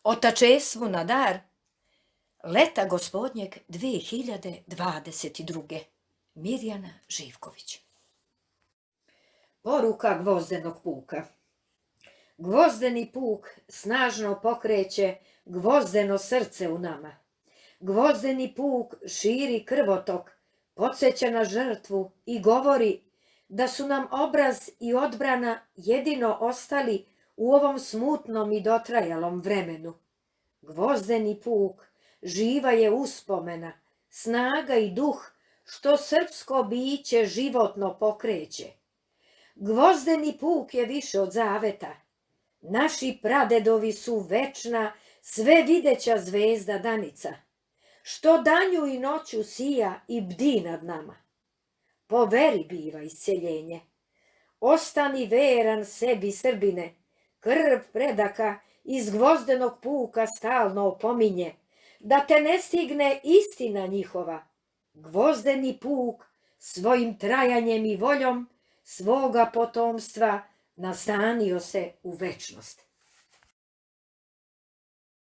Otačestvu na dar leta gospodnjeg 2022. Mirjana Živković. Poruka gvozdenog puka. Gvozdeni puk snažno pokreće gvozdeno srce u nama. Gvozdeni puk širi krvotok, podsjeća na žrtvu i govori da su nam obraz i odbrana jedino ostali u ovom smutnom i dotrajalom vremenu. Gvozdeni puk živa je uspomena, snaga i duh što srpsko biće životno pokreće. Gvozdeni puk je više od zaveta. Naši pradedovi su večna, sve videća zvezda danica, što danju i noću sija i bdi nad nama. Po veri biva isceljenje. Ostani veran sebi, Srbine, krv predaka iz gvozdenog puka stalno opominje, da te ne stigne istina njihova. Gvozdeni puk svojim trajanjem i voljom svoga potomstva nastanio se u večnost.